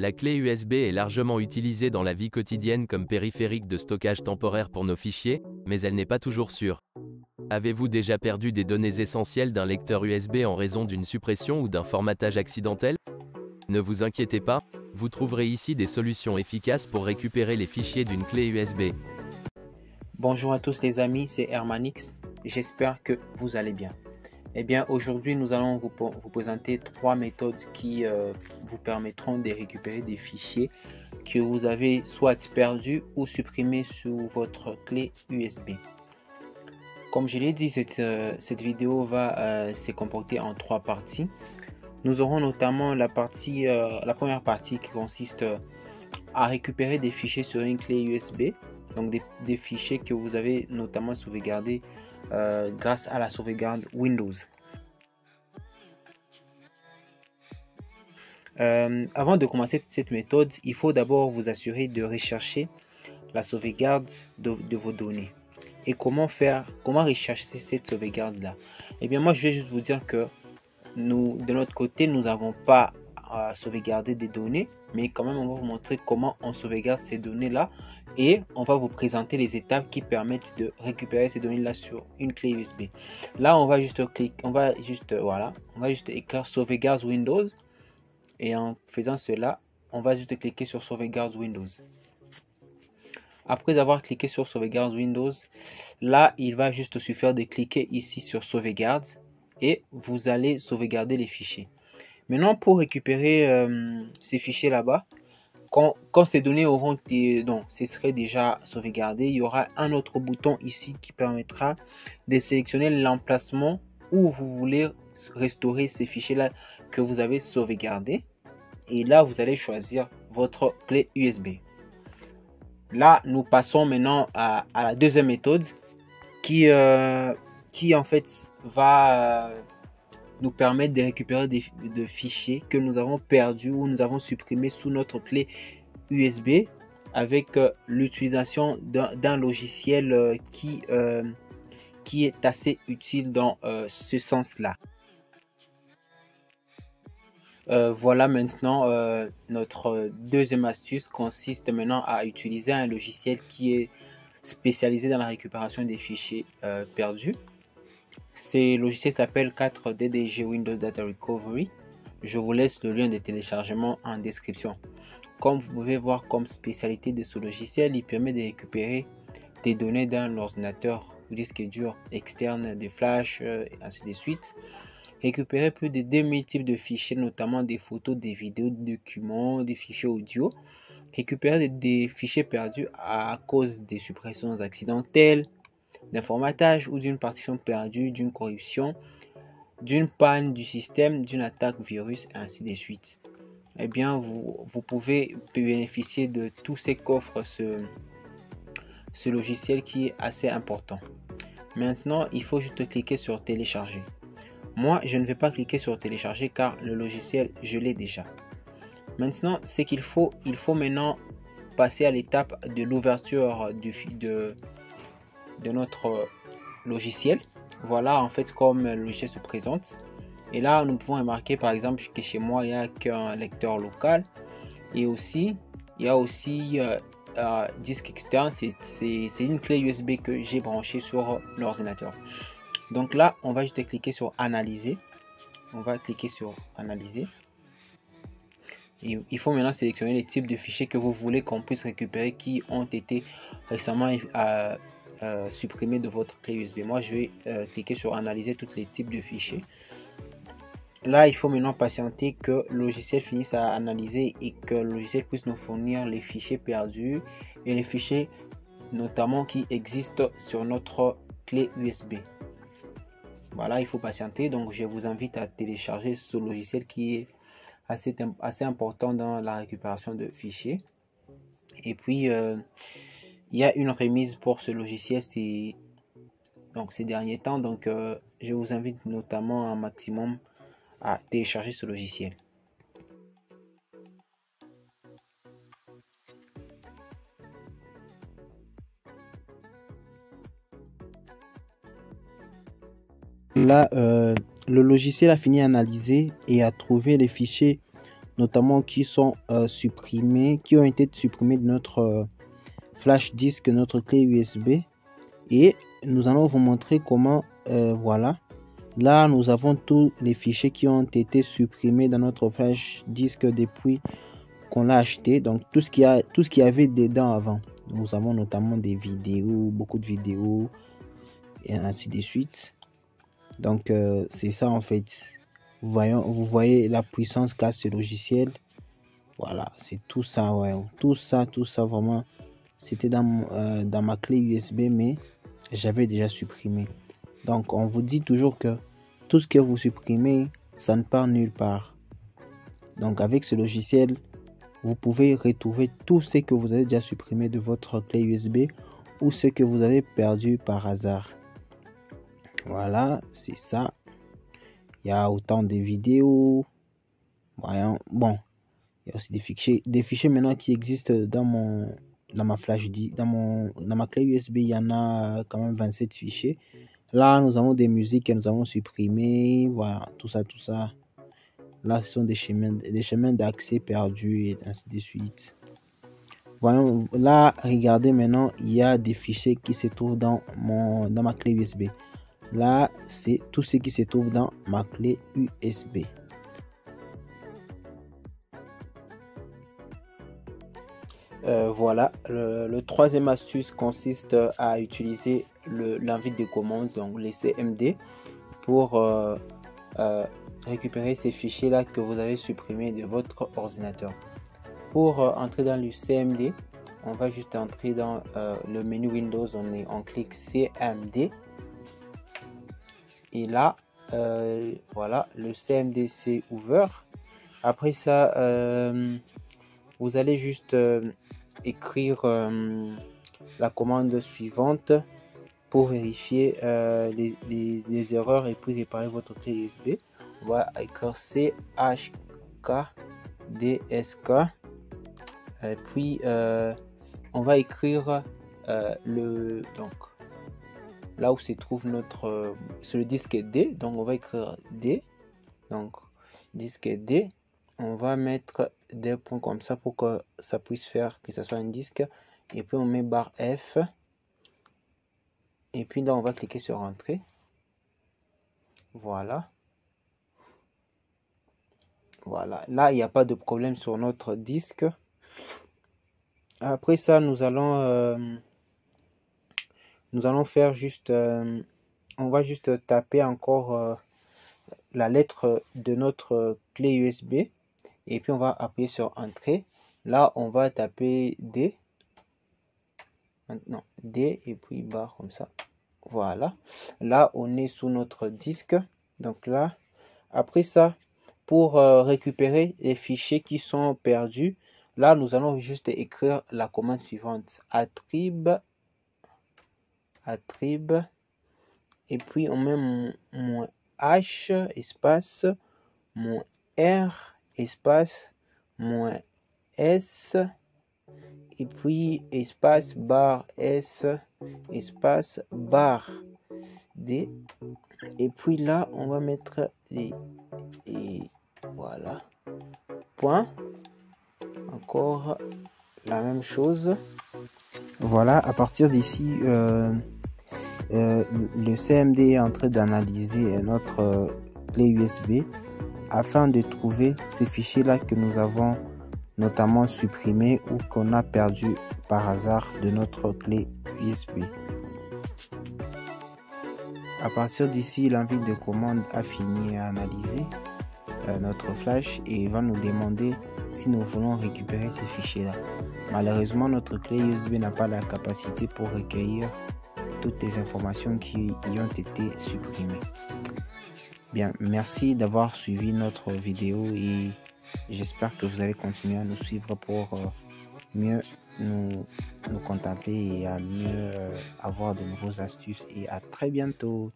La clé USB est largement utilisée dans la vie quotidienne comme périphérique de stockage temporaire pour nos fichiers, mais elle n'est pas toujours sûre. Avez-vous déjà perdu des données essentielles d'un lecteur USB en raison d'une suppression ou d'un formatage accidentel? Ne vous inquiétez pas, vous trouverez ici des solutions efficaces pour récupérer les fichiers d'une clé USB. Bonjour à tous les amis, c'est Hermanix. J'espère que vous allez bien. Eh bien, aujourd'hui, nous allons vous présenter 3 méthodes qui vous permettront de récupérer des fichiers que vous avez soit perdus ou supprimés sur votre clé USB. Comme je l'ai dit, cette vidéo va se comporter en 3 parties. Nous aurons notamment la première partie qui consiste à récupérer des fichiers sur une clé USB, donc des fichiers que vous avez notamment sauvegardés grâce à la sauvegarde Windows. Avant de commencer cette méthode, il faut d'abord vous assurer de rechercher la sauvegarde de vos données. Et comment rechercher cette sauvegarde là? Eh bien, moi je vais juste vous dire que nous, de notre côté, nous n'avons pas à sauvegarder des données, mais quand même on va vous montrer comment on sauvegarde ces données là et on va vous présenter les étapes qui permettent de récupérer ces données là sur une clé USB. Là on va juste cliquer, on va juste écrire sauvegarde Windows, et en faisant cela on va juste cliquer sur sauvegarde Windows. Après avoir cliqué sur sauvegarde Windows, là il va juste suffire de cliquer ici sur sauvegarde et vous allez sauvegarder les fichiers. Maintenant, pour récupérer ces fichiers là-bas, quand ces données auront été, donc, ce serait déjà sauvegardé, il y aura un autre bouton ici qui permettra de sélectionner l'emplacement où vous voulez restaurer ces fichiers-là que vous avez sauvegardés. Et là, vous allez choisir votre clé USB. Là, nous passons maintenant à la deuxième méthode qui en fait va nous permettre de récupérer des fichiers que nous avons perdus ou nous avons supprimés sous notre clé USB avec l'utilisation d'un logiciel qui est assez utile dans ce sens-là. Voilà maintenant notre deuxième astuce consiste maintenant à utiliser un logiciel qui est spécialisé dans la récupération des fichiers perdus. Ce logiciel s'appelle 4DDG Windows Data Recovery. Je vous laisse le lien de téléchargement en description. Comme vous pouvez voir comme spécialité de ce logiciel, il permet de récupérer des données d'un ordinateur ou disque dur externe, de flash, et ainsi de suite. Récupérer plus de 2000 types de fichiers, notamment des photos, des vidéos, des documents, des fichiers audio. Récupérer des fichiers perdus à cause des suppressions accidentelles, d'un formatage ou d'une partition perdue, d'une corruption, d'une panne du système, d'une attaque virus, et ainsi de suite. Eh bien, vous pouvez bénéficier de tous ces qu'offre ce logiciel qui est assez important. Maintenant, il faut juste cliquer sur télécharger. Moi, je ne vais pas cliquer sur télécharger car le logiciel, je l'ai déjà. Maintenant, c'est qu'il faut maintenant passer à l'étape de l'ouverture de notre logiciel. Voilà en fait comme le logiciel se présente. Et là, nous pouvons remarquer par exemple que chez moi, il n'y a qu'un lecteur local. Et aussi, il y a aussi disque externe. C'est une clé USB que j'ai branchée sur l'ordinateur. Donc là, on va juste cliquer sur analyser. On va cliquer sur analyser. Et il faut maintenant sélectionner les types de fichiers que vous voulez qu'on puisse récupérer qui ont été récemment supprimés de votre clé USB. Moi, je vais cliquer sur analyser tous les types de fichiers. Là, il faut maintenant patienter que le logiciel finisse à analyser et que le logiciel puisse nous fournir les fichiers perdus et les fichiers notamment qui existent sur notre clé USB. Voilà, il faut patienter. Donc, je vous invite à télécharger ce logiciel qui est assez important dans la récupération de fichiers. Et puis, il y a une remise pour ce logiciel ces derniers temps. Donc, je vous invite notamment un maximum à télécharger ce logiciel. Là, le logiciel a fini d'analyser et a trouvé les fichiers notamment qui sont supprimés, qui ont été supprimés de notre flash disk, notre clé USB. Et nous allons vous montrer comment, voilà. Là, nous avons tous les fichiers qui ont été supprimés dans notre flash disk depuis qu'on l'a acheté. Donc, tout ce qu'il y avait dedans avant. Nous avons notamment des vidéos, beaucoup de vidéos, et ainsi de suite. Donc, c'est ça en fait. Vous voyez la puissance qu'a ce logiciel. Voilà, c'est tout ça, ouais. Tout ça, vraiment. C'était dans ma clé USB, mais j'avais déjà supprimé. Donc, on vous dit toujours que tout ce que vous supprimez, ça ne part nulle part. Donc, avec ce logiciel, vous pouvez retrouver tout ce que vous avez déjà supprimé de votre clé USB ou ce que vous avez perdu par hasard. Voilà, c'est ça. Il y a autant de vidéos. Voyons. Bon, il y a aussi des fichiers maintenant qui existent dans ma flash disk, dans ma clé USB. Il y en a quand même 27 fichiers. Là, nous avons des musiques que nous avons supprimées. Voilà, tout ça. Là, ce sont des chemins d'accès perdus et ainsi de suite. Voyons, là, regardez maintenant, il y a des fichiers qui se trouvent dans ma clé USB. Là, c'est tout ce qui se trouve dans ma clé USB. Voilà, le troisième astuce consiste à utiliser l'invite de commande, donc les CMD, pour récupérer ces fichiers là que vous avez supprimés de votre ordinateur. Pour entrer dans le CMD, on va juste entrer dans le menu Windows, on clique CMD et là voilà, le CMD c'est ouvert. Après ça, vous allez juste écrire la commande suivante pour vérifier les erreurs et puis réparer votre clé USB. On va écrire chkdsk et puis on va écrire donc là où se trouve sur le disque D, donc on va écrire D, donc disque D. On va mettre des points comme ça pour que ça puisse faire que ça soit un disque. Et puis on met barre F. Et puis là, on va cliquer sur Entrée. Voilà. Voilà. Là, il n'y a pas de problème sur notre disque. Après ça, nous allons faire juste... on va juste taper encore la lettre de notre clé USB. Et puis on va appuyer sur Entrée. Là, on va taper D. Non, D et puis barre comme ça. Voilà. Là, on est sous notre disque. Donc là, après ça, pour récupérer les fichiers qui sont perdus, là, nous allons juste écrire la commande suivante. attrib. Et puis, on met mon H, espace, mon R, espace, moins S, et puis espace, barre S, espace, barre D, et puis là on va mettre les voilà, point, encore la même chose. Voilà, à partir d'ici le CMD est en train d'analyser notre clé USB afin de trouver ces fichiers là que nous avons notamment supprimés ou qu'on a perdu par hasard de notre clé USB. À partir d'ici, l'invite de commande a fini à analyser notre flash et va nous demander si nous voulons récupérer ces fichiers là. Malheureusement, notre clé USB n'a pas la capacité pour recueillir toutes les informations qui y ont été supprimées. Bien, merci d'avoir suivi notre vidéo et j'espère que vous allez continuer à nous suivre pour mieux nous contempler et à mieux avoir de nouvelles astuces. Et à très bientôt.